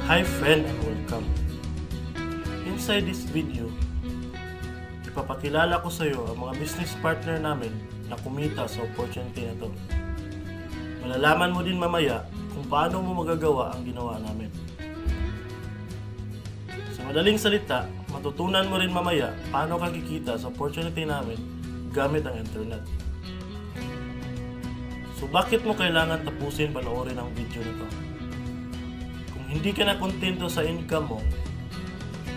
Hi friend and welcome. Inside this video, ipapakilala ko sa iyo ang mga business partner namin na kumita sa opportunity na to. Malalaman mo din mamaya kung paano mo magagawa ang ginawa namin. Sa madaling salita, matutunan mo rin mamaya paano ka kikita sa opportunity namin gamit ang internet. So bakit mo kailangan tapusin panoorin ang video na to? Kung hindi ka na kontento sa income mo,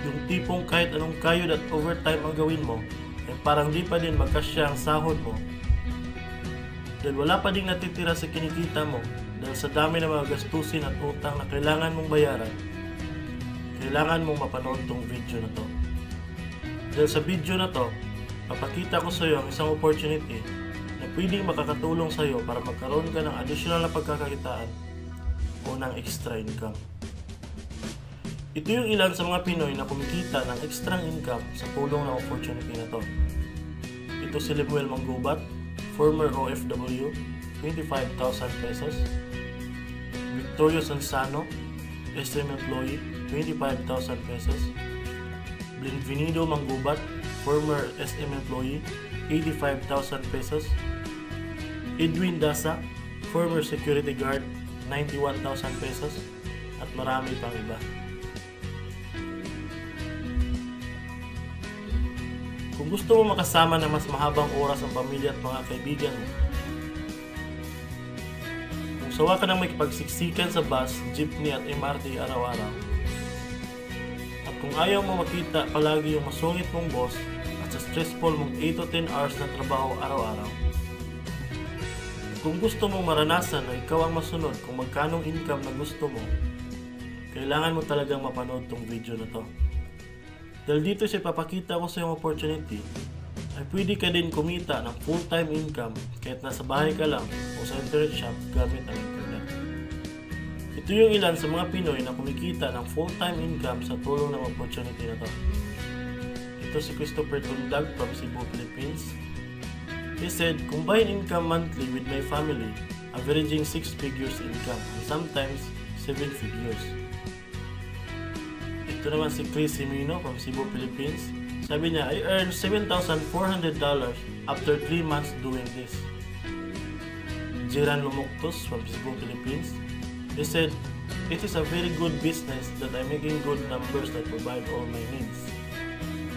yung tipong kahit anong kayod at overtime ang gawin mo, ay parang di pa din magkasya ang sahod mo, dahil wala pa din natitira sa kinikita mo dahil sa dami ng mga gastusin at utang na kailangan mong bayaran, kailangan mong mapanood tong video na to. Dahil sa video na to, papakita ko sa iyo ang isang opportunity na pwedeng makakatulong sa iyo para magkaroon ka ng additional na pagkakakitaan o ng extra income. Ito yung ilan sa mga Pinoy na kumikita ng extra income sa tulong ng opportunity na to. Ito si Lemuel Manggubat, former OFW, 25,000 pesos. Victorio Sansano, SM employee, 25,000 pesos. Blinvinido Manggubat, former SM employee, 85,000 pesos. Edwin Dasa, former security guard, 91,000 pesos. At marami pang iba. Kung gusto mo makasama ng mas mahabang oras ang pamilya at mga kaibigan mo, kung sawa ka nang makipagsiksikan sa bus, jeepney at MRT araw-araw, at kung ayaw mo makita palagi yung masungit mong boss at sa stressful mong 8 to 10 hours na trabaho araw-araw, kung gusto mong maranasan na ikaw ang masunod kung magkanong income na gusto mo, kailangan mo talagang mapanood tong video na to. Dahil dito siya papakita ko sa iyong opportunity ay pwede ka din kumita ng full-time income kahit nasa bahay ka lang o sa internet shop gamit ang internet. Ito yung ilan sa mga Pinoy na kumikita ng full-time income sa tulong ng opportunity na to. Ito si Christopher Tundag from Cebu, Philippines. He said, combine income monthly with my family, averaging 6 figures income and sometimes 7 figures. Ito naman si Chris Simino from Cebu, Philippines. Sabi niya, I earned $7,400 after 3 months doing this. Jiran Lumuktos from Cebu, Philippines. He said, it is a very good business that I'm making good numbers that provide all my needs.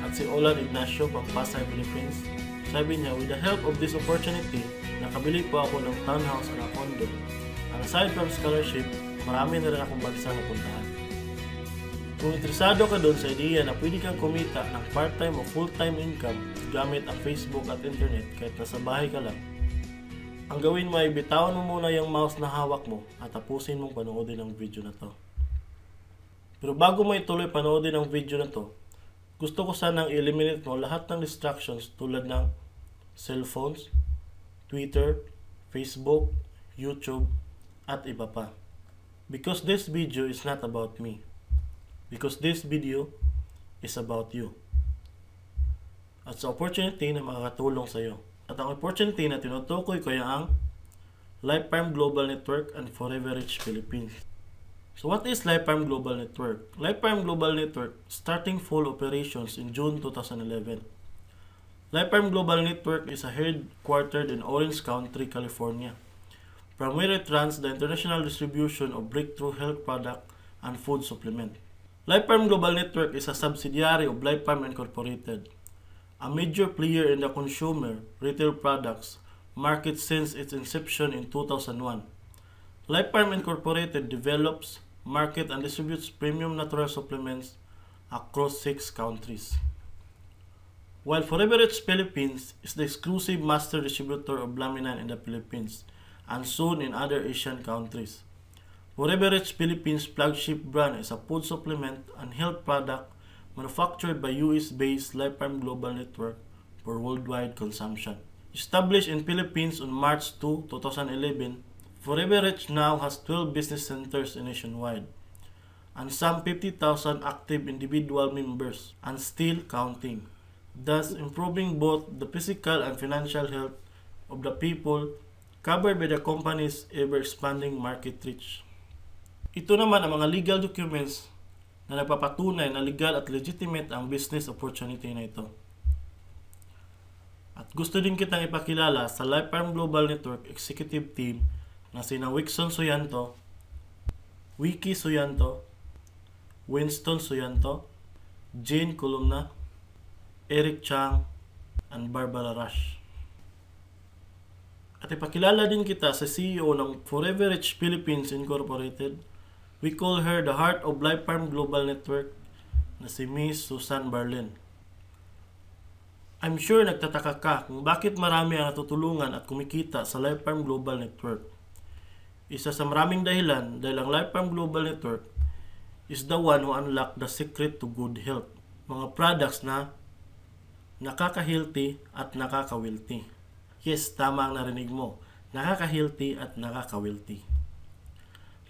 At si Olan Ignacio from Pasay, Philippines. Sabi niya, with the help of this opportunity, nakabili po ako ng townhouse at condo. And aside from scholarship, marami na rin akong bansa na puntahan. Kung interesado ka doon sa ideya na pwede kang kumita ng part-time o full-time income gamit ang Facebook at internet kahit nasa bahay ka lang, ang gawin mo ay bitawan mo muna yung mouse na hawak mo at tapusin mong panoodin ang video na to. Pero bago mo ituloy panoodin ang video na to, gusto ko sanang i-eliminate mo lahat ng distractions tulad ng cellphones, Twitter, Facebook, YouTube, at iba pa. Because this video is not about me. Because this video is about you. At sa opportunity na makakatulong sa iyo. At ang opportunity na tinutukoy ko ay ang Lifeprime Global Network and Forever Rich Philippines. So what is Lifeprime Global Network? Lifeprime Global Network starting full operations in June 2011. Lifeprime Global Network is a headquartered in Orange County, California, from where it runs the international distribution of breakthrough health product and food supplement. Lifeprime Global Network is a subsidiary of Lifeprime Incorporated, a major player in the consumer retail products market since its inception in 2001. Lifeprime Incorporated develops, market, and distributes premium natural supplements across 6 countries. While Forever Rich Philippines is the exclusive master distributor of Laminan in the Philippines and soon in other Asian countries. Forever Rich Philippines' flagship brand is a food supplement and health product manufactured by US-based Lifeprime Global Network for worldwide consumption. Established in Philippines on March 2, 2011, Forever Rich now has 12 business centers nationwide and some 50,000 active individual members and still counting, thus improving both the physical and financial health of the people covered by the company's ever-expanding market reach. Ito naman ang mga legal documents na nagpapatunay na legal at legitimate ang business opportunity na ito. At gusto din kitang ipakilala sa Life Farm Global Network Executive Team na sina Wixon Suyanto, Wiki Suyanto, Winston Suyanto, Jane Columna, Eric Chang, and Barbara Rush. At ipakilala din kita sa CEO ng Forever Rich Philippines Incorporated. We call her the heart of Life Farm Global Network na si Miss Susan Barlin. I'm sure nagtataka ka kung bakit marami ang natutulungan at kumikita sa Life Farm Global Network. Isa sa maraming dahilan dahil ang Life Farm Global Network is the one who unlocked the secret to good health. Mga products na nakaka-healthy at nakaka-wealthy. Yes, tama ang narinig mo. Nakaka-healthy at nakaka-wealthy.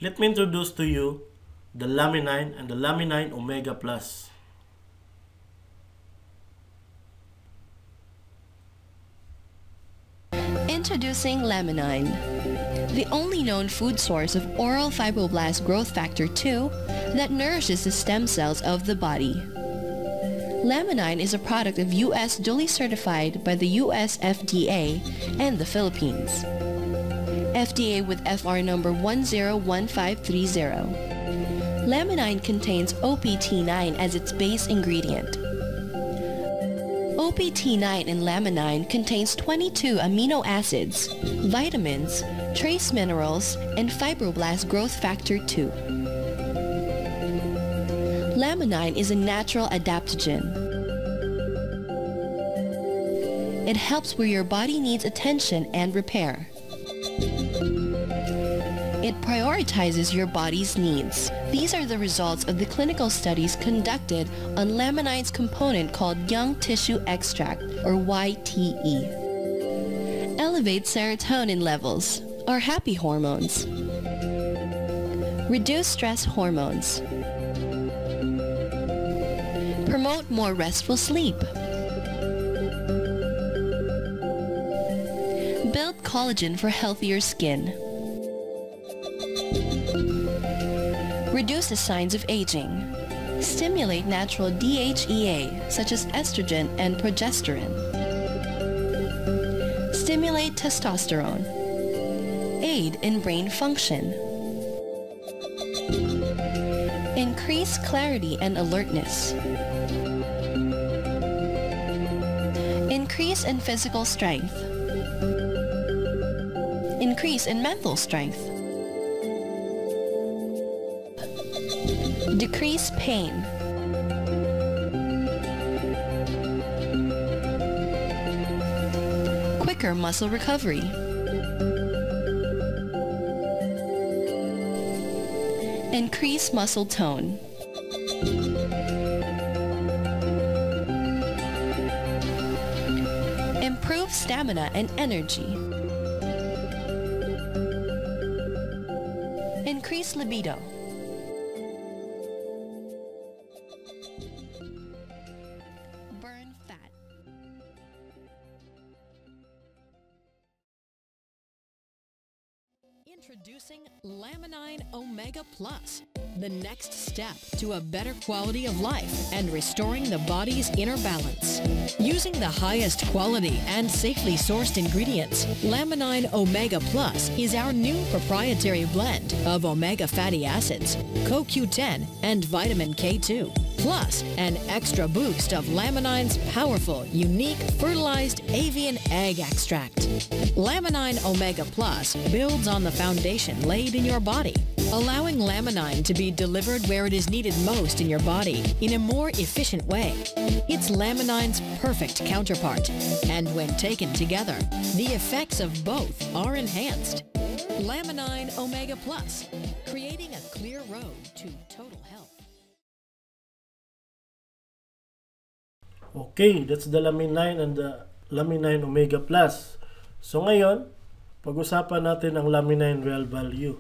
Let me introduce to you the Laminine and the Laminine Omega Plus. Introducing Laminine, the only known food source of oral fibroblast growth factor 2 that nourishes the stem cells of the body. Laminine is a product of U.S. duly certified by the U.S. FDA and the Philippines. FDA with FR number 101530. Laminine contains OPT9 as its base ingredient. OPT9 in Laminine contains 22 amino acids, vitamins, trace minerals, and fibroblast growth factor 2. Laminine is a natural adaptogen. It helps where your body needs attention and repair. It prioritizes your body's needs. These are the results of the clinical studies conducted on Laminine's component called Young Tissue Extract, or YTE. Elevate serotonin levels, or happy hormones. Reduce stress hormones. Promote more restful sleep. Build collagen for healthier skin. Reduce the signs of aging. Stimulate natural DHEA, such as estrogen and progesterone. Stimulate testosterone. Aid in brain function. Increase clarity and alertness. Increase in physical strength. Increase in mental strength. Decrease pain. Quicker muscle recovery. Increase muscle tone. Improve stamina and energy. Increase libido. Burn fat. Introducing Laminine Omega Plus, the next step to a better quality of life and restoring the body's inner balance. Using the highest quality and safely sourced ingredients, Laminine Omega Plus is our new proprietary blend of omega fatty acids, CoQ10, and vitamin K2. Plus, an extra boost of Laminine's powerful, unique, fertilized avian egg extract. Laminine Omega Plus builds on the foundation laid in your body, allowing Laminine to be delivered where it is needed most in your body in a more efficient way. It's Laminine's perfect counterpart, and when taken together, the effects of both are enhanced. Laminine Omega Plus, creating a clear road to total health. Okay, that's the Laminine and the Laminine Omega Plus. So ngayon, pag-usapan natin ang Laminine Real Value.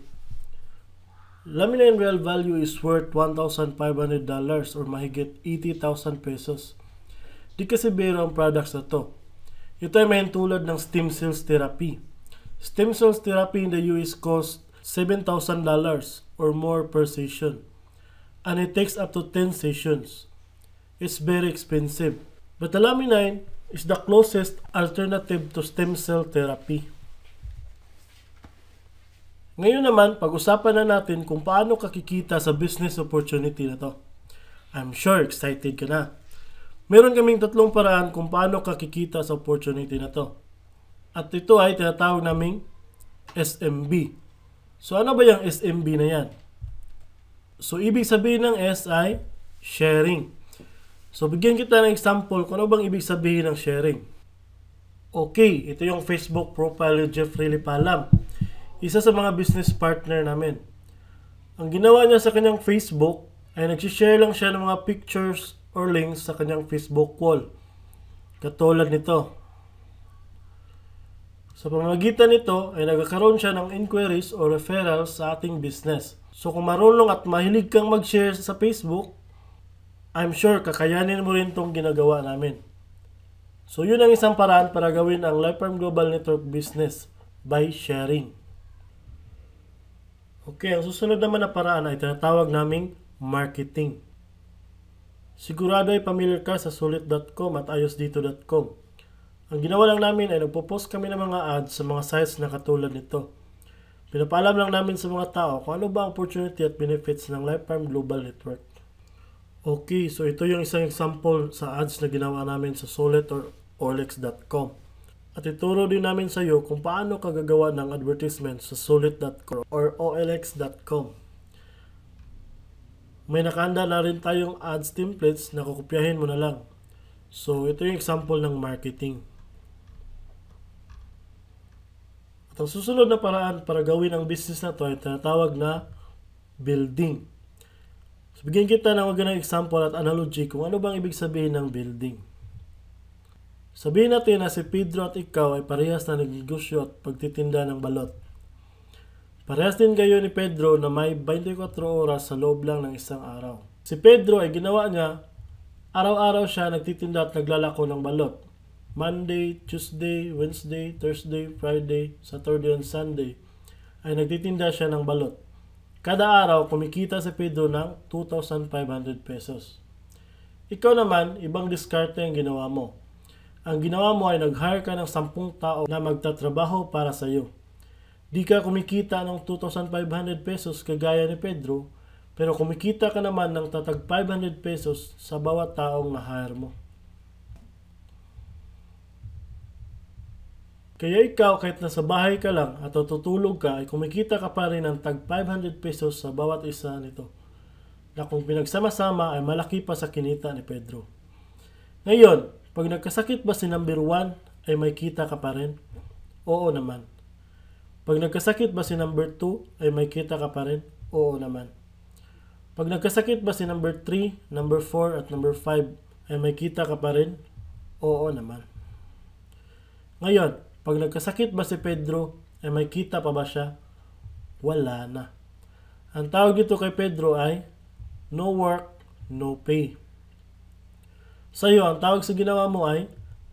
Laminine Real Value is worth $1,500 or mahigit 80,000 pesos. Di kasi biro ang products na to. Ito ay may tulad ng stem cells therapy. Stem cells therapy in the US cost $7,000 or more per session. And it takes up to 10 sessions. It's very expensive. But the Laminin is the closest alternative to stem cell therapy. Ngayon naman, pag-usapan na natin kung paano kakikita sa business opportunity na to. I'm sure excited ka na. Meron kaming 3 paraan kung paano kakikita sa opportunity na to. At ito ay tinatawag naming SMB. So ano ba yung SMB na yan? So ibig sabihin ng S ay sharing. So bigyan kita ng example kung ano bang ibig sabihin ng sharing. Okay, ito yung Facebook profile ni Jeffrey Lipalam. Isa sa mga business partner namin. Ang ginawa niya sa kanyang Facebook ay nagsishare lang siya ng mga pictures or links sa kanyang Facebook wall. Katulad nito. Sa pamamagitan nito ay nagkakaroon siya ng inquiries o referrals sa ating business. So kung marunong at mahilig kang mag-share sa Facebook, I'm sure kakayanin mo rin itong ginagawa namin. So yun ang isang paraan para gawin ang Life Farm Global Network business by sharing. Okay, ang susunod naman na paraan ay tinatawag naming marketing. Sigurado ay familiar ka sa sulit.com at ayosdito.com. Ang ginawa lang namin ay nagpo-post kami ng mga ads sa mga sites na katulad nito. Pinapaalam lang namin sa mga tao kung ano ba ang opportunity at benefits ng Life Farm Global Network. Okay, so ito yung isang example sa ads na ginawa namin sa sulit or olx.com. At ituro din namin sa iyo kung paano ka gagawa ng advertisement sa sulit.com or olx.com. May nakahanda na rin tayong ads templates na kukopyahin mo na lang. So ito yung example ng marketing. At ang susunod na paraan para gawin ang business na to ay tinatawag na building. So bigyan kita ng magandang example at analogy kung ano bang ibig sabihin ng building. Sabihin natin na si Pedro at ikaw ay parehas na nagnegosyo at pagtitinda ng balot. Parehas din kayo ni Pedro na may 24 oras sa loob lang ng isang araw. Si Pedro ay ginawa niya, araw-araw siya nagtitinda at naglalako ng balot. Monday, Tuesday, Wednesday, Thursday, Friday, Saturday, and Sunday ay nagtitinda siya ng balot. Kada araw kumikita si Pedro ng 2,500 pesos. Ikaw naman, ibang diskarte ang ginawa mo. Ang ginawa mo ay nag-hire ka ng 10 tao na magtatrabaho para sa iyo. Di ka kumikita ng 2,500 pesos kagaya ni Pedro, pero kumikita ka naman ng tatag 500 pesos sa bawat taong na-hire mo. Kaya ikaw kahit nasa bahay ka lang at tutulog ka ay kumikita ka pa rin ng tag 500 pesos sa bawat isa nito, na kung pinagsama-sama ay malaki pa sa kinita ni Pedro. Ngayon, pag nagkasakit ba si number 1 ay may kita ka pa rin? Oo naman. Pag nagkasakit ba si number 2 ay may kita ka pa rin? Oo naman. Pag nagkasakit ba si number 3, number 4 at number 5 ay may kita ka pa rin? Oo naman. Ngayon, pag nagkasakit ba si Pedro ay may kita pa ba siya? Wala na. Ang tawag dito kay Pedro ay no work, no pay. Sa iyo, ang tawag sa ginawa mo ay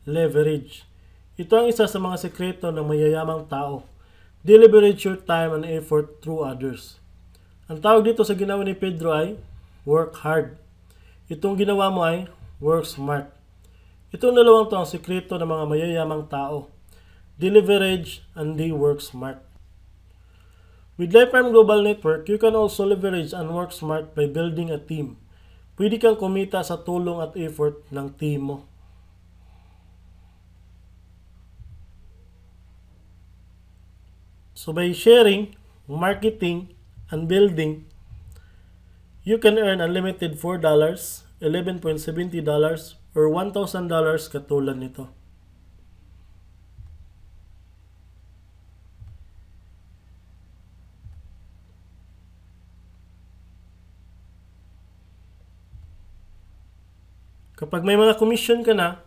leverage. Ito ang isa sa mga sekreto ng mayayamang tao. Leverage your time and effort through others. Ang tawag dito sa ginawa ni Pedro ay work hard. Itong ginawa mo ay work smart. Itong dalawang to ang sekreto ng mga mayayamang tao. Leverage and they work smart. With Life Farm Global Network, you can also leverage and work smart by building a team. Pwede kang kumita sa tulong at effort ng team mo. So by sharing, marketing, and building, you can earn unlimited $4, $11.70, or $1,000 katulad nito. Kapag may mga commission ka na,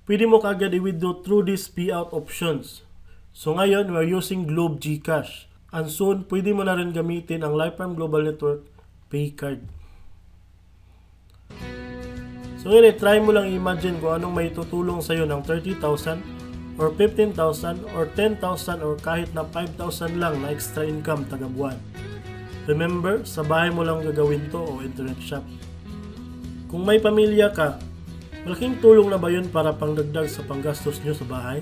pwede mo kaagad i-withdraw through these payout options. So ngayon, we're using Globe GCash. And soon, pwede mo na rin gamitin ang Life Farm Global Network Pay Card. So ngayon, try mo lang i-imagine kung anong may tutulong sa'yo ng 30,000 or 15,000 or 10,000 or kahit na 5,000 lang na extra income taga buwan. Remember, sa bahay mo lang gagawin to o internet shop. Kung may pamilya ka, malaking tulong na ba yun para pangdagdag sa panggastos nyo sa bahay?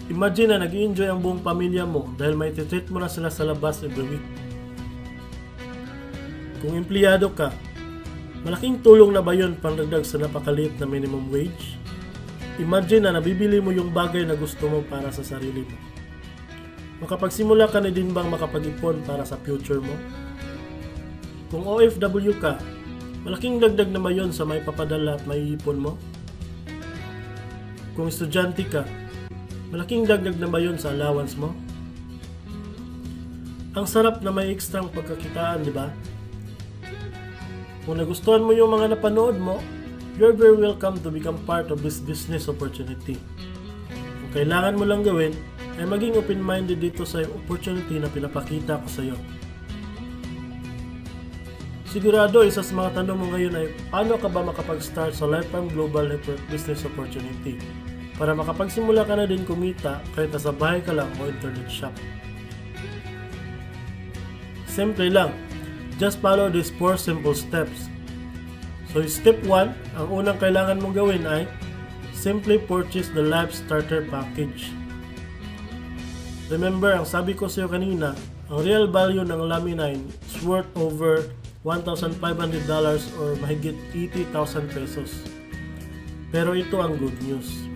Imagine na nag-i-enjoy ang buong pamilya mo dahil may titreat mo na sila sa labas every week. Kung empleyado ka, malaking tulong na ba yun pangdagdag sa napakaliit na minimum wage? Imagine na nabibili mo yung bagay na gusto mo para sa sarili mo. Makapagsimula ka na din bang makapag-ipon para sa future mo? Kung OFW ka, malaking dagdag na ba yun sa may papadala at may ipon mo? Kung estudyante ka, malaking dagdag na ba yun sa allowance mo? Ang sarap na may ekstrang pagkakitaan, di ba? Kung nagustuhan mo yung mga napanood mo, you're very welcome to become part of this business opportunity. Kung kailangan mo lang gawin, ay maging open-minded dito sa opportunity na pinapakita ko sa iyo. Sigurado, isa sa mga tanong mo ngayon ay paano ka ba makapag-start sa Lifetime Global Network Business Opportunity para makapagsimula ka na din kumita kahit nasa bahay ka lang o internet shop. Simple lang, just follow these 4 simple steps. So step 1, ang unang kailangan mong gawin ay simply purchase the Life Starter Package. Remember, ang sabi ko sa iyo kanina, ang real value ng Lami9 is worth over $1,500 or mahigit 80,000 pesos. Pero ito ang good news.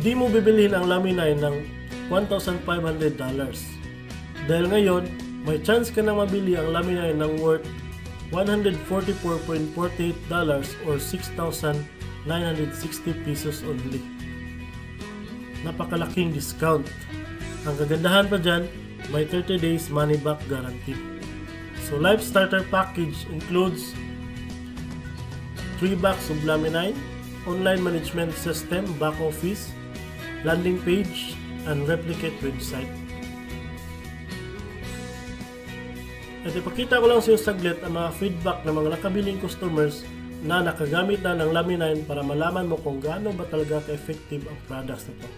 Di mo bibilihin ang Lami9 ng $1,500. Dahil ngayon, may chance ka na mabili ang Lami9 ng worth $144.48 or 6,960 pesos only. Napakalaking discount. Ang kagandahan pa dyan, may 30 days money back guarantee. So Life Starter Package includes 3 box of Lami9, online management system, back office, landing page, and replicate website. At ipakita ko lang sa iyo saglit ang mga feedback ng mga nakabiling customers na nakagamit na ng Lami9 para malaman mo kung gaano ba talaga ka-effective ang products na ito.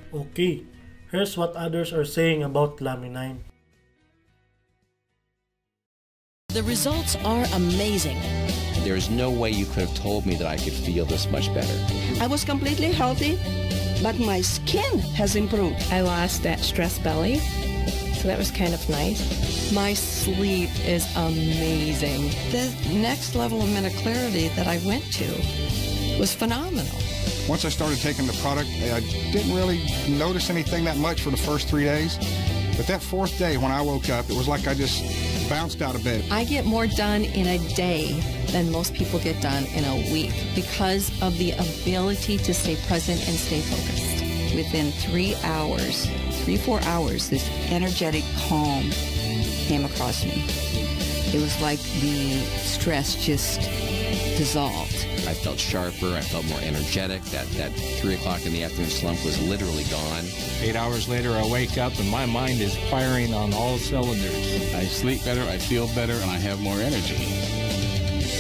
Okay, here's what others are saying about Lami9. The results are amazing. There's no way you could have told me that I could feel this much better. I was completely healthy, but my skin has improved. I lost that stress belly, so that was kind of nice. My sleep is amazing. The next level of mental clarity that I went to was phenomenal. Once I started taking the product, I didn't really notice anything that much for the first 3 days. But that 4th day when I woke up, it was like I just bounced out of bed. I get more done in a day than most people get done in a week because of the ability to stay present and stay focused. Within 3 hours, 3-4 hours, this energetic calm came across me. It was like the stress just dissolved. I felt sharper, I felt more energetic. That 3 o'clock in the afternoon slump was literally gone. 8 hours later, I wake up and my mind is firing on all cylinders. I sleep better, I feel better, and I have more energy.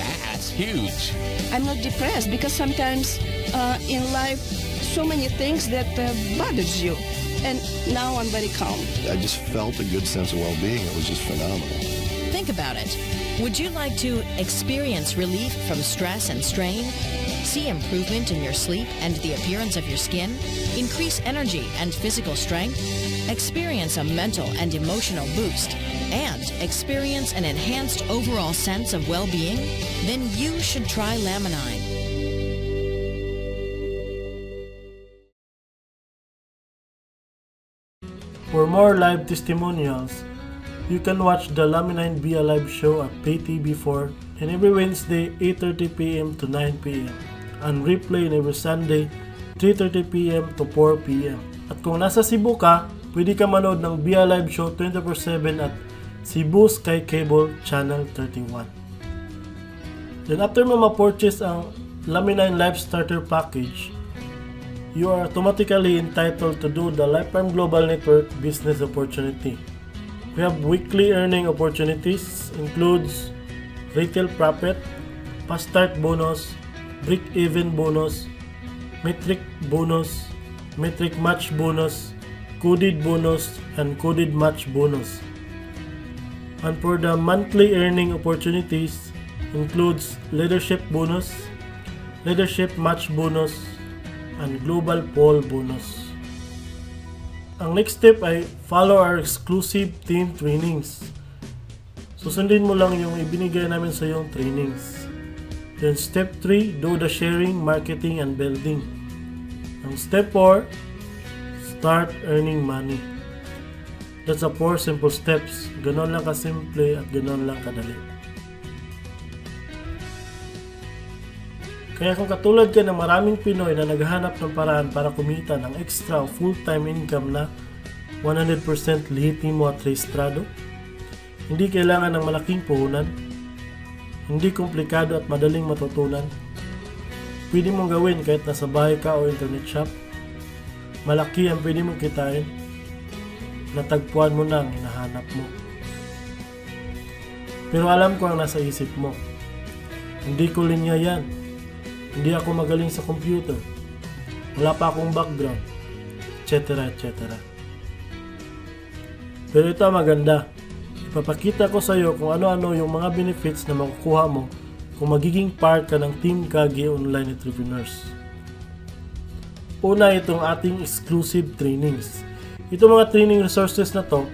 That's huge. I'm not depressed because sometimes in life, so many things that bothers you. And now I'm very calm. I just felt a good sense of well-being. It was just phenomenal. Think about it. Would you like to experience relief from stress and strain? See improvement in your sleep and the appearance of your skin? Increase energy and physical strength? Experience a mental and emotional boost? And experience an enhanced overall sense of well-being? Then you should try Lami9. For more live testimonials, you can watch the Lami9 Be Alive show at PayTV4 and every Wednesday 8:30 p.m. to 9 p.m. and replay in every Sunday 3:30 p.m. to 4 p.m. At kung nasa Cebu ka, pwede ka manood ng Be Alive show 24/7 at Cebu Sky Cable Channel 31. Then after mo ma-purchase ang Lami9 Life Starter Package, you are automatically entitled to do the Lifetime Global Network Business Opportunity. We have weekly earning opportunities, includes retail profit, fast start bonus, break-even bonus, metric bonus, metric match bonus, coded bonus, and coded match bonus. And for the monthly earning opportunities includes leadership bonus, leadership match bonus, and global poll bonus. Ang next step ay follow our exclusive team trainings. Susundin mo lang yung ibinigay namin sa yung trainings. Then step 3, do the sharing, marketing, and building. Ang step 4, start earning money. That's the 4 simple steps. Ganon lang kasimple at ganon lang kadali. Kaya kung katulad ka ng maraming Pinoy na naghahanap ng paraan para kumita ng extra o full-time income na 100% lehitimo at rehistrado, hindi kailangan ng malaking puhunan, hindi komplikado at madaling matutunan, pwede mong gawin kahit nasa bahay ka o internet shop, malaki ang pwede mong kitain, natagpuan mo na ang hinahanap mo. Pero alam ko ang nasa isip mo, hindi ko linya yan, hindi ako magaling sa computer, wala pa akong background, etc. etc. Pero ito ang maganda, ipapakita ko sa iyo kung ano-ano yung mga benefits na makukuha mo kung magiging part ka ng Team Kagi Online Entrepreneurs. Una, itong ating exclusive trainings. Itong mga training resources na to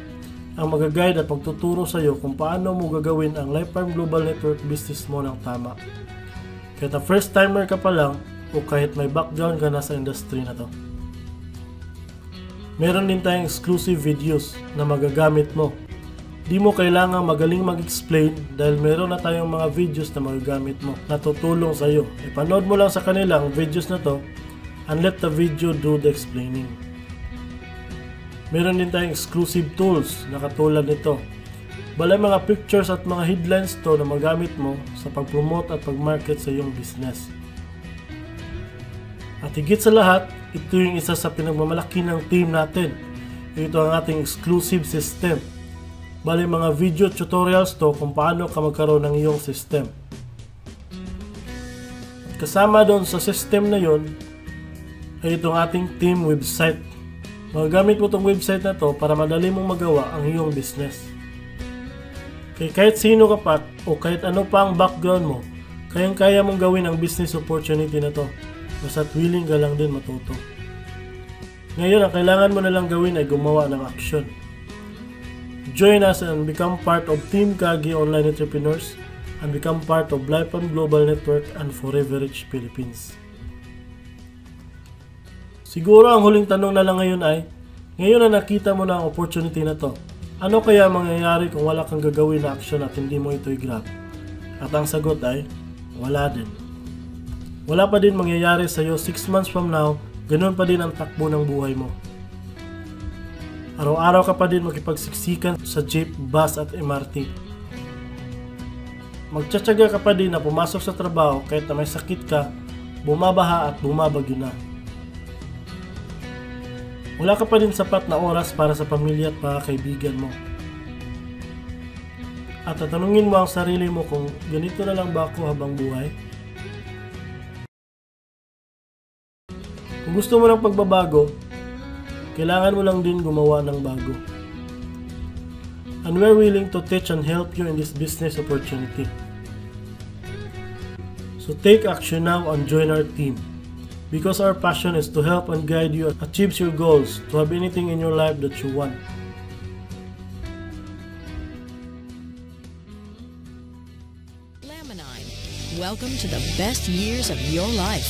ang mag-guide at magtuturo sa iyo kung paano mo gagawin ang Lifefarm Global Network business mo ng tama. Kahit na first timer ka pa lang o kahit may background ka na sa industry na to. Meron din tayong exclusive videos na magagamit mo. Di mo kailangan magaling mag-explain dahil meron na tayong mga videos na magagamit mo na tutulong sa iyo. Ipanood mo lang sa kanilang videos na to and let the video do the explaining. Meron din tayong exclusive tools na katulad nito. Balay mga pictures at mga headlines to na magamit mo sa pag-promote at pag-market sa iyong business. At higit sa lahat, ito yung isa sa pinagmamalaki ng team natin. Ito ang ating exclusive system. Bali mga video tutorials to kung paano ka magkaroon ng iyong system. At kasama doon sa system na yon ay itong ating team website. Magagamit mo itong website na to para madali mong magawa ang iyong business. Kaya kahit sino ka pa o kahit ano pa ang background mo, kayang-kaya mong gawin ang business opportunity na to. Basta't willing ka lang din matuto. Ngayon, ang kailangan mo na lang gawin ay gumawa ng action. Join us and become part of Team Kagi Online Entrepreneurs and become part of Lifefarm Global Network and Forever Rich Philippines. Siguro ang huling tanong na lang ngayon ay, ngayon na nakita mo na ang opportunity na to, ano kaya mangyayari kung wala kang gagawin na action at hindi mo ito i-grab? At ang sagot ay, wala din. Wala pa din mangyayari sa iyo 6 months from now, ganun pa din ang takbo ng buhay mo. Araw-araw ka pa din makipagsiksikan sa jeep, bus at MRT. Magtsatsaga ka pa din na pumasok sa trabaho kahit na may sakit ka, bumabaha at bumabagyo na. Wala ka pa din sapat na oras para sa pamilya at mga kaibigan mo. At tatanungin mo ang sarili mo kung ganito na lang ba ako habang buhay? Kung gusto mo ng pagbabago, kailangan mo lang din gumawa ng bago. And we're willing to teach and help you in this business opportunity. So take action now and join our team. Because our passion is to help and guide you achieve your goals, to have anything in your life that you want. Lamb&I, welcome to the best years of your life.